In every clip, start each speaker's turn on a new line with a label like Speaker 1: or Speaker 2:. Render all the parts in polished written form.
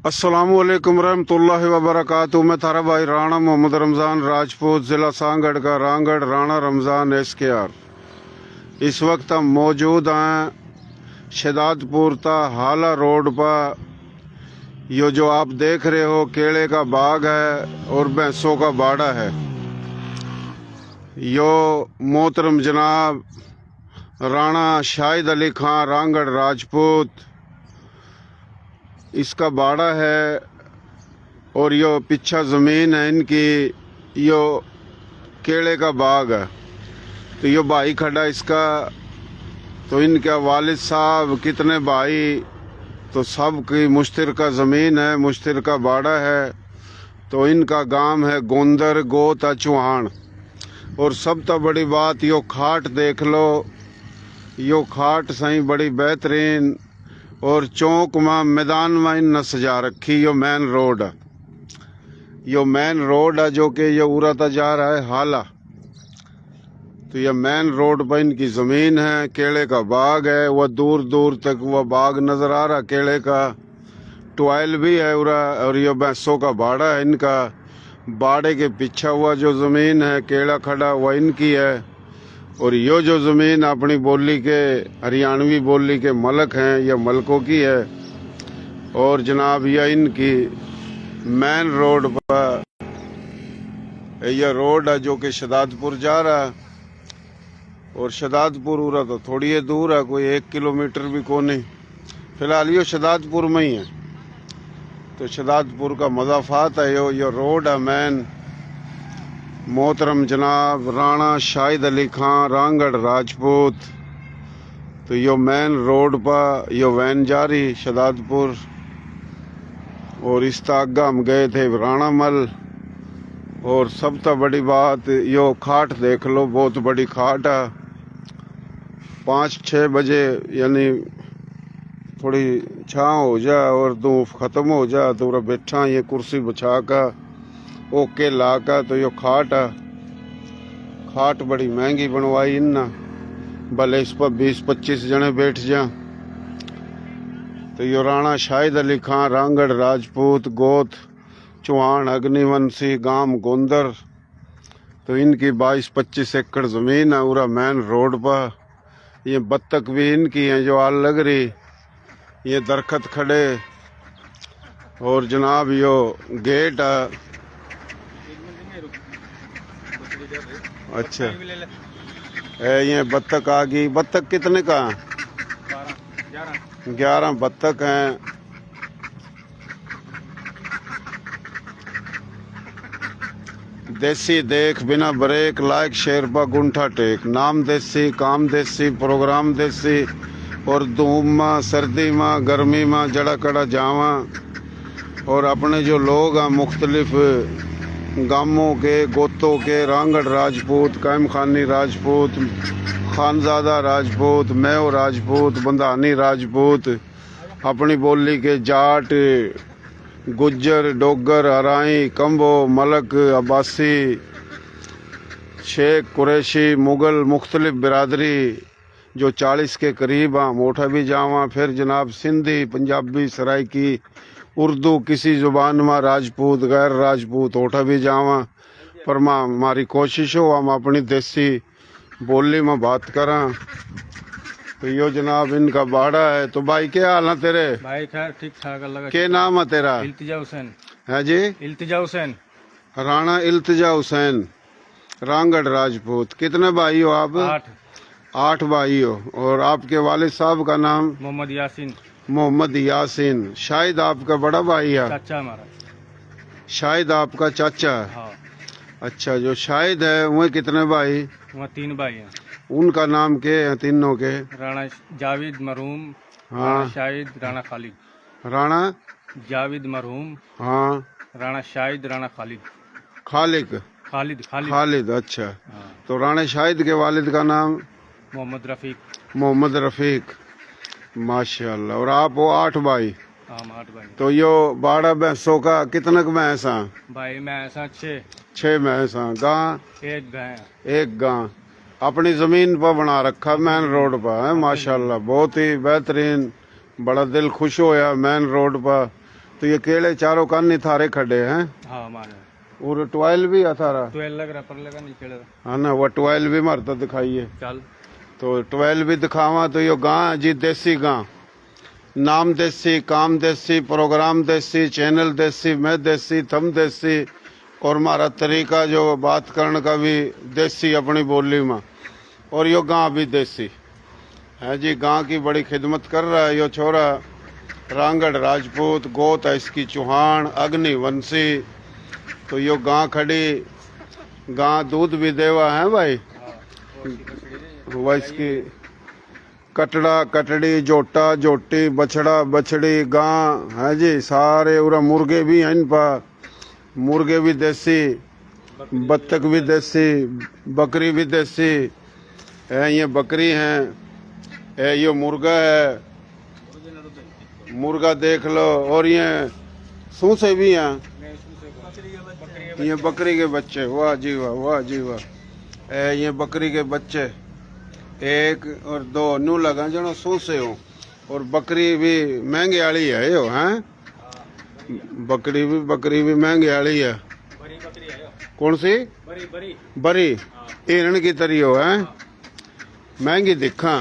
Speaker 1: अस्सलामुअलैकुम रहमतुल्लाहि व बरकातुहू। मैं थारा भाई राणा मोहम्मद रमज़ान राजपूत, ज़िला सांगड़ का रांगड़, राणा रमज़ान एसकेआर। इस वक्त हम मौजूद हैं शहदादपुर ता हाला रोड पर। यो जो आप देख रहे हो केले का बाग है और भैंसों का बाड़ा है। यो मोहतरम जनाब राणा शाहिद अली खान रांगड़ राजपूत इसका बाड़ा है और यो पीछा ज़मीन है इनकी, यो केले का बाग है। तो यो भाई खड़ा इसका, तो इनका वालिद साहब कितने भाई, तो सब की मुश्तरका ज़मीन है, मुश्तरका बाड़ा है। तो इनका गांव है गोंदर गोता चौहान। और सब तो बड़ी बात यो खाट देख लो, यो खाट सही बड़ी बेहतरीन और चौक में मैदान में इन सजा रखी। यो मेन रोड है, यो मेन रोड है जो कि ये उड़ता जा रहा है हाला। तो ये मेन रोड पर इनकी ज़मीन है, केले का बाग है, वह दूर दूर तक वह बाग नज़र आ रहा केले का। टॉयल भी है उरा, और ये भैंसों का बाड़ा है इनका। बाड़े के पीछे हुआ जो ज़मीन है केला खड़ा वह इनकी है। और यो जो ज़मीन अपनी बोली के हरियाणवी बोली के मलक हैं, यह मलकों की है। और जनाब यह इनकी मेन रोड पर यह रोड है जो कि शहदादपुर जा रहा है। और शहदादपुर उरा तो थोड़ी ही दूर है, कोई 1 किलोमीटर भी को नहीं। फिलहाल यो शहदादपुर में ही है। तो शहदादपुर का मज़ाफ़ात है यो रोड है मेन। मोहतरम जनाब राणा शाहिद अली खान रांगड़ राजपूत। तो यो मेन रोड पर यो वैन जा रही शहदादपुर। और इस आगा हम गए थे राणा मल। और सब तो बड़ी बात यो खाट देख लो, बहुत बड़ी खाट है। 5-6 बजे यानी थोड़ी छाँव हो जाए और धूप ख़त्म हो जाए तो बैठा ये कुर्सी बिछा कर ओके ला कर। तो यो खाट है, खाट बड़ी महंगी बनवाई इन्ना, भले इस पर 20-25 जने बैठ जा। तो यो राणा शाहिद अली खान रांगड़ राजपूत गोत चौहान अग्निवंशी गांव गोंदर। तो इनकी 22-25 एकड़ ज़मीन है पूरा मेन रोड पर। ये बत्तख भी इनकी हैं जो आल लग रही, ये दरख्त खड़े। और जनाब यो गेट है। अच्छा ये बत्तख आ गई। बत्तख कितने का? 11 बत्तख हैं। देसी देख बिना ब्रेक लायक शेरपा गुंठा टेक। नाम देसी काम देसी प्रोग्राम देसी। और धूप में सर्दी में गर्मी में जड़ा कड़ा जावा। और अपने जो लोग हैं मुख्तलिफ गामों के गोतों के, रांगड़ राजपूत, कायम खानी राजपूत, खानजादा राजपूत, मेव राजपूत, बंधानी राजपूत, अपनी बोली के जाट गुज्जर डोगर हराई कंबो मलक अब्बासी शेख कुरैशी मुगल मुख्तलिफ बिरादरी जो 40 के करीब हैं मोटा भी जावा। फिर जनाब सिंधी पंजाबी सराइकी उर्दू किसी ज़ुबान में राजपूत गैर राजपूत ओठा भी जावा। पर हमारी कोशिश हो हम अपनी देसी बोली में बात करें। तो यो जनाब इनका बाड़ा है। तो भाई क्या हाल है तेरे?
Speaker 2: भाई खैर ठीक ठाक अल्लाह का।
Speaker 1: क्या नाम है तेरा?
Speaker 2: इल्तिजा हुसैन
Speaker 1: है जी?
Speaker 2: इल्तिजा हुसैन।
Speaker 1: राणा इल्तिजा हुसैन रांगड़ राजपूत। कितने भाई हो आप? 8 भाई हो। और आपके वालिद साहब का नाम?
Speaker 2: मोहम्मद यासीन।
Speaker 1: मोहम्मद यासीन। शायद आपका बड़ा भाई है?
Speaker 2: चाचा हमारा।
Speaker 1: शायद आपका चाचा है?
Speaker 2: हाँ।
Speaker 1: अच्छा, जो शायद है वह कितने भाई?
Speaker 2: वहाँ 3 भाई हैं।
Speaker 1: उनका नाम के हैं तीनों के?
Speaker 2: राणा जावेद मरहूम,
Speaker 1: हाँ।
Speaker 2: राणा शाहिद, राणा खालिद।
Speaker 1: राणा
Speaker 2: जावेद मरहूम,
Speaker 1: हाँ,
Speaker 2: राणा शाहिद, राणा खालिद।
Speaker 1: खालिद
Speaker 2: खालिद खालिद।
Speaker 1: खालिद। अच्छा,
Speaker 2: हाँ।
Speaker 1: तो राणा शाहिद के वालिद का नाम?
Speaker 2: मोहम्मद रफीक।
Speaker 1: मोहम्मद रफीक। माशाल्लाह। और आप वो 8 भाई?
Speaker 2: हम 8 भाई।
Speaker 1: तो यो बाड़ा भैंसों का कितने भैंस हैं?
Speaker 2: भाई मैं ऐसा
Speaker 1: 6 भैंस हैं। गां?
Speaker 2: 1 भैंस।
Speaker 1: 1 गां। अपनी ज़मीन पर बना रखा मेन रोड पर है। माशाल्लाह बहुत ही बेहतरीन, बड़ा दिल खुश होया मेन रोड पर। तो ये केले चारों कानी थारे खड़े हैं
Speaker 2: हाँ माने
Speaker 1: और टॉयल भी है थारा
Speaker 2: 12 लग रहा पर लगा नहीं केड़ा
Speaker 1: है ना। वो टॉयल भी मारता दिखाइए
Speaker 2: चल
Speaker 1: तो टॉयल भी दिखावा। तो यो गां है जी देसी गां, नाम देसी, काम देसी, प्रोग्राम देसी, चैनल देसी, मैं देसी, थम देसी और हमारा तरीका जो बात करने का भी देसी अपनी बोली में। और यो गां भी देसी है जी। गां की बड़ी खिदमत कर रहा है यो छोरा। रांगड़ राजपूत, गोत है इसकी चौहान, अग्निवंशी। तो यो गां खड़ी, गां दूध भी देवा है भाई। वह इसकी कटड़ा कटड़ी, जोटा जोटी, बछड़ा बछड़ी, गां है जी सारे। उरा मुर्गे भी हैं इन पर, मुर्गे भी देसी, बत्तख भी देसी, बकरी भी देसी है। ये बकरी है, ये मुर्गा है, मुर्गा देख लो। और ये सूसे भी हैं, ये बकरी के बच्चे। वाह जी वाह, वाह जी वाह। ये बकरी के बच्चे 1 और 2 नू लगा जनो सूसे हो। और बकरी भी महंगे वाली है यो हैं। बकरी भी महंगे वाली है। कौन सी? बरी हिरण की तरी हो है, महंगी दिखा।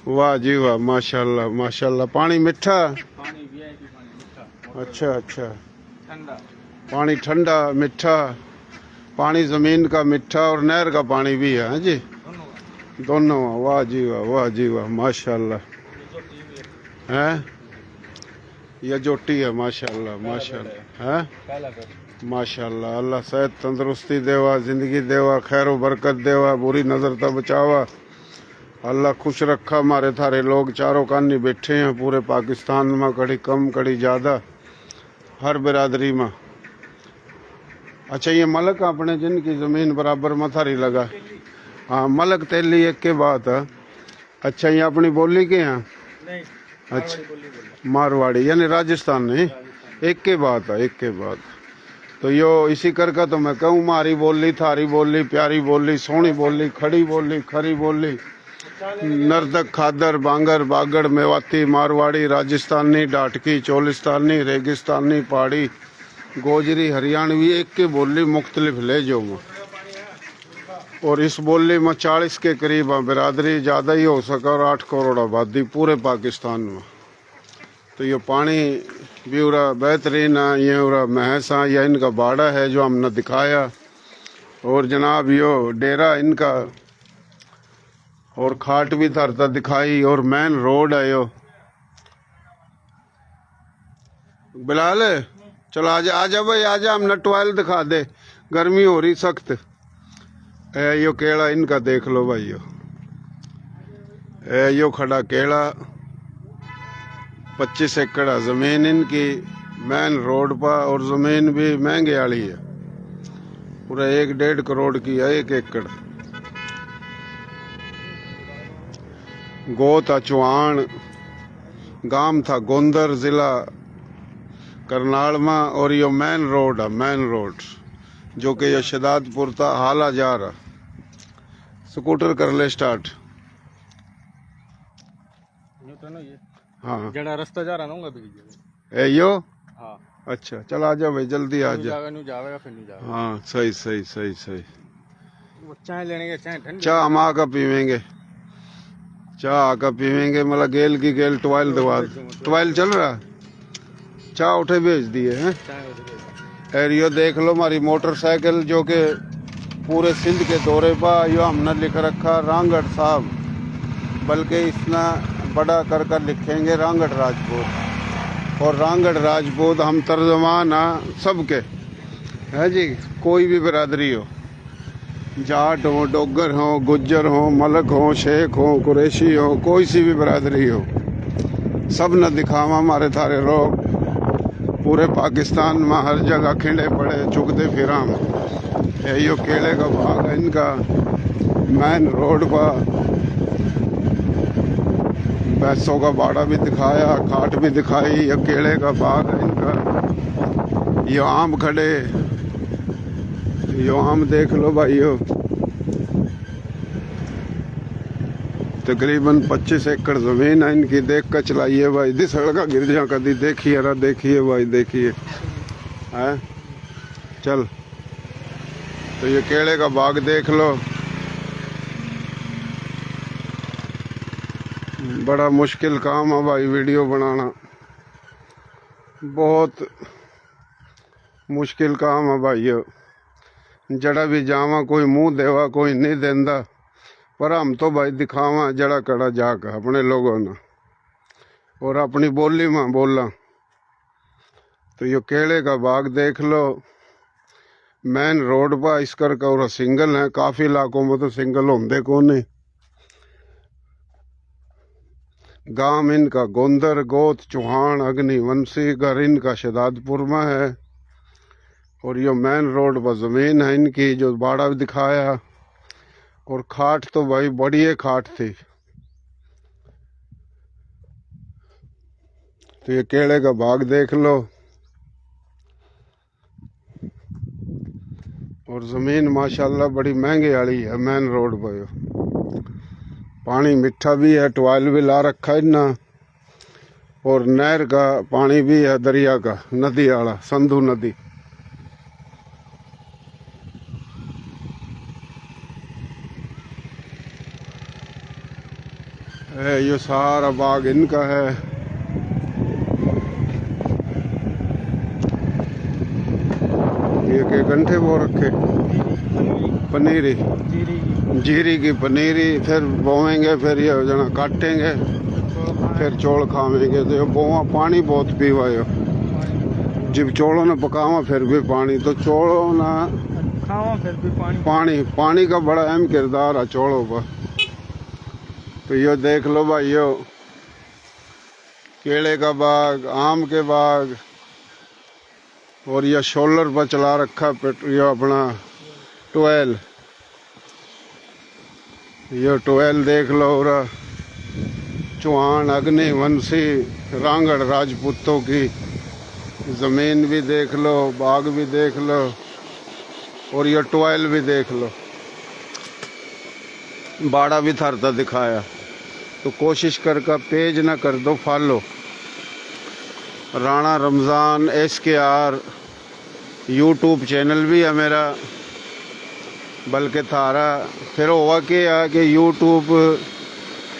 Speaker 1: वाह जी वाह, माशाल्लाह माशाल्लाह। पानी मीठा? अच्छा अच्छा, पानी ठंडा मीठा। पानी जमीन का मीठा और नहर का पानी भी है जी, दोनों। वाह जी वाह, वाह जी वाह, माशाल्लाह। है यह जोटी है, माशाल्लाह माशाल्लाह है, माशाल्लाह। अल्लाह सेहत तंदुरुस्ती देवा, जिंदगी देवा, खैर व बरकत देवा, बुरी नजर तक बचावा। अल्लाह खुश रखा। हमारे थारे लोग चारों कानी बैठे हैं पूरे पाकिस्तान में, कड़ी कम कड़ी ज़्यादा, हर बिरादरी में। अच्छा ये मलक अपने जिनकी ज़मीन बराबर मथारी लगा, हाँ मलक तेली एक के बात है। अच्छा ये अपनी बोली के हैं? अच्छा मारवाड़ी यानी राजस्थान नहीं, एक के बात है, एक के बात। तो यो इसी करके तो मैं कहूँ मारी बोली, थारी बोली, प्यारी बोली, सोहनी बोली, खड़ी बोली, खरी बोली। नर्दक, खादर, बांगर, बागड़, मेवाती, मारवाड़ी, राजस्थानी, डाटकी, चोलिस्तानी, रेगिस्तानी, पहाड़ी, गोजरी, हरियाणवी, एक के बोली मुख्तलिफ लहजों में। और इस बोली में 40 के करीब है बिरादरी, ज़्यादा ही हो सका। और 8 करोड़ आबादी पूरे पाकिस्तान में। तो ये पानी भी उरा बेहतरीन है, ये उरा महस है, यह इनका बाड़ा है जो हमने दिखाया। और जनाब यो डेरा इनका, और खाट भी धरता दिखाई। और मेन रोड है यो। बिलाल चलो आजा, आजा भाई आजा, हमने टॉयल दिखा दे, गर्मी हो रही सख्त। यो केला इनका देख लो भाई, यो खड़ा केला। 25 एकड़ जमीन इनकी मेन रोड पर, और जमीन भी महंगे वाली है, पूरा 1-1.5 करोड़ की है 1 एकड़। गो था चौहान, गांव था गोंदर, जिला करनाल में। और यो मेन रोड है, मेन रोड जो कि ये शदादपुर था, हाला जा रहा। स्कूटर कर ले स्टार्ट। हाँ
Speaker 2: जड़ा रास्ता जा रहा ना भी
Speaker 1: ए यो।
Speaker 2: हाँ
Speaker 1: अच्छा चल आ जा भाई, जल्दी आ जा।
Speaker 2: जावेगा फिर नहीं जावेगा।
Speaker 1: हाँ सही सही सही सही।
Speaker 2: वो चाय लेने के, चाय ठंडी,
Speaker 1: चाह हम आकर पीवेंगे, चाह आकर पीवेंगे। मतलब गेल की गेल टॉयल दवा, टॉयल चल रहा, चाह उठे भेज दिए हैं। एरियो देख लो, हमारी मोटरसाइकिल जो कि पूरे सिंध के दौरे पर, यो हमने लिख रखा रांगड़ साहब, बल्कि इसना बड़ा कर कर लिखेंगे रांगड़ राजपूत। और रांगड़ राजपूत हम तर्जमान हैं सबके, है जी। कोई भी बिरादरी हो, जाट हो, डोगर हो, गुज्जर हो, मलक हो, शेख हो, कुरैशी हो, कोई सी भी बिरादरी हो, सब न दिखावा हमारे थारे लोग पूरे पाकिस्तान में हर जगह खिंडे पड़े चुगते फिरा। यो केले का बाग है इनका, मेन रोड पर। भैंसों का बाड़ा भी दिखाया, खाट भी दिखाई। ये केले का बाग है इनका। ये आम खड़े, यो आम देख लो भाई यो। तकरीबन 25 एकड़ ज़मीन है इनकी। देख कर चलाइए भाई, दी सड़का गिर जा कभी। देखिए रा, देखिए भाई, देखिए है। चल तो ये केले का बाग देख लो, बड़ा मुश्किल काम है भाई वीडियो बनाना, बहुत मुश्किल काम है भाई। जड़ा भी जावा कोई मुंह देवा कोई नहीं देंदा, पर हम तो भाई दिखावा जड़ा कड़ा जाकर अपने लोगों ने और अपनी बोली में बोला। तो ये केले का बाग देख लो, मेन रोड पर इस करके और सिंगल है। काफ़ी इलाकों में तो सिंगल होंगे को नहीं। गांव इनका गोंदर, गोत, चौहान, अग्निवंशी, घर इनका शहजादपुर में है। और ये मेन रोड पर ज़मीन है इनकी, जो बाड़ा भी दिखाया। और खाट तो भाई बढ़िया खाट थी। तो ये केले का बाग देख लो, और ज़मीन माशाल्लाह बड़ी महंगी वाली है मेन रोड पर। पानी मीठा भी है, टॉयल भी ला रखा है ना, और नहर का पानी भी है, दरिया का, नदी वाला, संधू नदी। ये सारा बाग इनका है। ये के घंटे वो रखे, पनीरी, जीरी की पनीरी, फिर बोवेंगे, फिर ये जना काटेंगे, फिर चौल खावेंगे। तो ये बोवा पानी बहुत पीवा है, जब चौलों ने पकावा फिर भी पानी, तो चौलों ना
Speaker 2: खावा फिर भी
Speaker 1: पानी का बड़ा अहम किरदार है चौलों पर। तो ये देख लो भाई, यो केले का बाग, आम के बाग, और यह शोलर पर चला रखा ये अपना टॉयल। ये टॉयल देख लो, और चौहान, अग्निवंशी, रांगड़ राजपूतों की ज़मीन भी देख लो, बाग भी देख लो, और ये टॉयल भी देख लो। बाड़ा भी थरता दिखाया। तो कोशिश करके पेज ना कर दो follow. Rana Ramzan SKR YouTube channel भी है मेरा, बल्कि थारा फिर हुआ कि यूट्यूब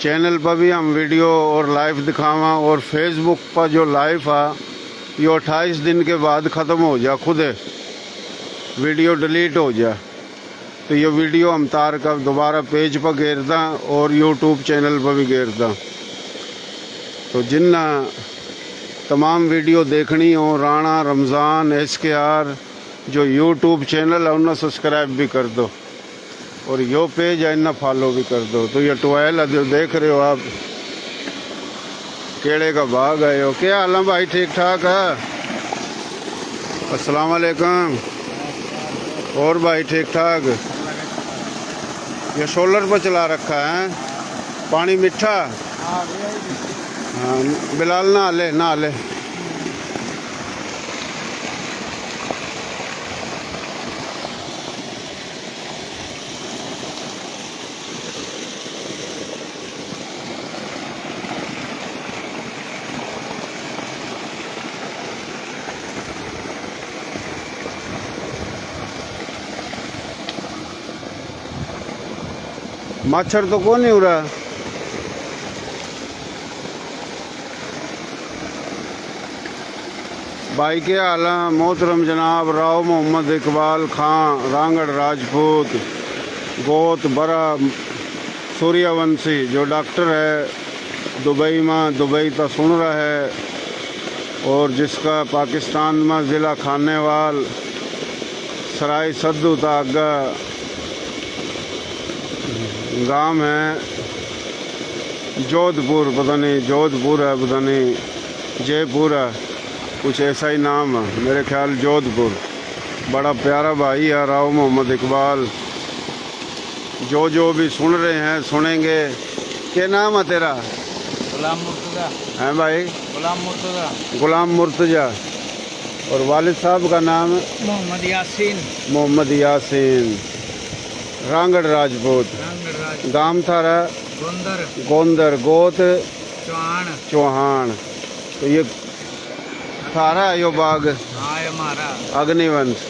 Speaker 1: चैनल पर भी हम वीडियो और लाइव दिखावा, और फेसबुक पर जो लाइव है ये 28 दिन के बाद ख़त्म हो जा, खुद वीडियो डिलीट हो जा। तो ये वीडियो हम तार का दोबारा पेज पर घेरदा और यूट्यूब चैनल पर भी घेरदा। तो जिन्ना तमाम वीडियो देखनी हो, राणा रमज़ान SKR जो यूट्यूब चैनल है उन्हें सब्सक्राइब भी कर दो, और यो पेज है इन्हें फॉलो भी कर दो। तो ये टॉयल है जो देख रहे हो आप, केले का बाग है। यो क्या हाल है भाई, ठीक ठाक है? अस्सलाम वालेकुम। और भाई ठीक ठाक? ये सोलर पर चला रखा है, पानी मीठा। हाँ बिलाल ना ले, ना ले। मच्छर तो कौन नहीं हो रहा। भाई के आला मोहतरम जनाब राव मोहम्मद इकबाल खां, रांगड़ राजपूत, गोत बरा सूर्यवंशी जो डॉक्टर है दुबई में, दुबई तो सुन रहा है, और जिसका पाकिस्तान में ज़िला खानेवाल सराय सद्दू तागा गांव है, जोधपुर, पता नहीं जोधपुर है, पता नहीं जयपुर है, कुछ ऐसा ही नाम है मेरे ख्याल, जोधपुर। बड़ा प्यारा भाई है राव मोहम्मद इकबाल। जो भी सुन रहे हैं सुनेंगे। क्या नाम है तेरा?
Speaker 2: गुलाम मुर्तज़ा।
Speaker 1: हैं भाई?
Speaker 2: गुलाम मुर्तज़ा।
Speaker 1: गुलाम मुर्तज़ा। और वालिद साहब का नाम?
Speaker 2: मोहम्मद यासीन।
Speaker 1: मोहम्मद यासीन। रांगड़ राजपूत। गांव थारा?
Speaker 2: गोंदर
Speaker 1: गोंदर, गोत
Speaker 2: चौहान।
Speaker 1: चौहान। तो ये थारा है यो बाग
Speaker 2: हाँ ये हमारा
Speaker 1: अग्निवंश।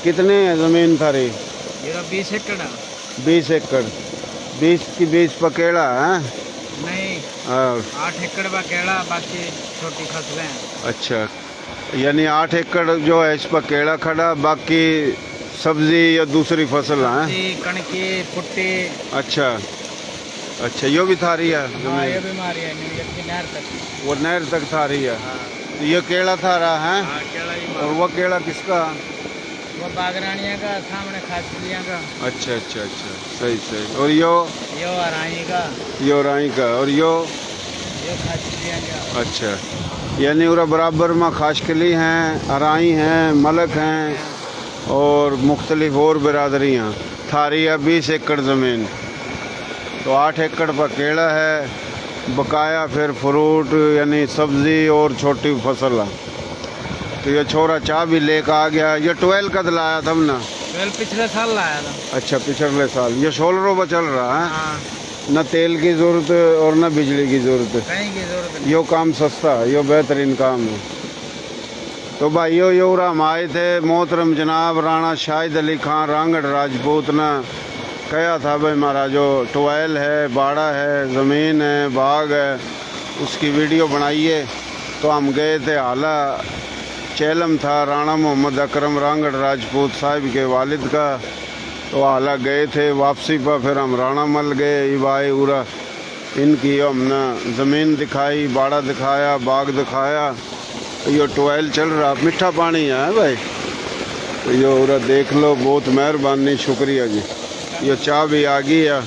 Speaker 1: कितने है जमीन थारी?
Speaker 2: ये तो 20 एकड़ है।
Speaker 1: 20 एकड़। 20 की 20 पकेड़ा है।
Speaker 2: नहीं,
Speaker 1: और
Speaker 2: 8 एकड़ बा केला, बाकी छोटी फसलें हैं।
Speaker 1: अच्छा, यानी 8 एकड़ जो है इस पर केला खड़ा, बाकी सब्जी या दूसरी फसल है।
Speaker 2: सब्जी, कणकी, फुट्टी।
Speaker 1: अच्छा अच्छा, यो भी थारी है
Speaker 2: हाँ ये
Speaker 1: जमीन?
Speaker 2: बीमारी है न्यूयॉर्क की नहर तक।
Speaker 1: वो नहर तक थारी है।
Speaker 2: हाँ
Speaker 1: तो ये केला थारा है।
Speaker 2: हाँ, केला ही
Speaker 1: और वो केला किसका?
Speaker 2: वो बागरानिया का, सामने खासलिया का।
Speaker 1: अच्छा अच्छा अच्छा, सही सही। और यो?
Speaker 2: यो अराई का।
Speaker 1: यो राई का। और यो?
Speaker 2: यो खासलिया का।
Speaker 1: अच्छा, यानी उरा बराबर में खाशकली हैं, अराई हैं, मलक हैं और मुख्तलिफ और बिरादरियाँ। थारी है 20 एकड़ ज़मीन। तो 8 एकड़ पर केला है, बकाया फिर फ्रूट यानी सब्ज़ी और छोटी फसल है। तो ये छोरा चाह भी लेकर आ गया। ये 12 कद लाया था ना?
Speaker 2: वेल पिछले साल लाया था।
Speaker 1: अच्छा, पिछले साल। ये 16 पर चल रहा है।
Speaker 2: हाँ,
Speaker 1: न तेल की ज़रूरत और न बिजली की ज़रूरत।
Speaker 2: कहीं की जरूरत नहीं।
Speaker 1: यो काम सस्ता है, यो बेहतरीन काम है। तो भाइयों, योरा हम आए थे। मोहतरम जनाब राणा शाहिद अली खान रांगड़ राजपूत ने कहा था भाई हमारा जो 12 है, बाड़ा है, ज़मीन है, बाग है, उसकी वीडियो बनाइए। तो हम गए थे। आला चेलम था राणा मोहम्मद अकरम रांगड़ राजपूत साहिब के वालिद का। तो आला गए थे। वापसी पर फिर हम राणा मल गए। भाई उरा इनकी हमने ज़मीन दिखाई, बाड़ा दिखाया, बाग दिखाया। यो 12 चल रहा, मीठा पानी है भाई। तो यो उरा देख लो, बहुत मेहरबानी, शुक्रिया जी। यो चाय भी आ गई है।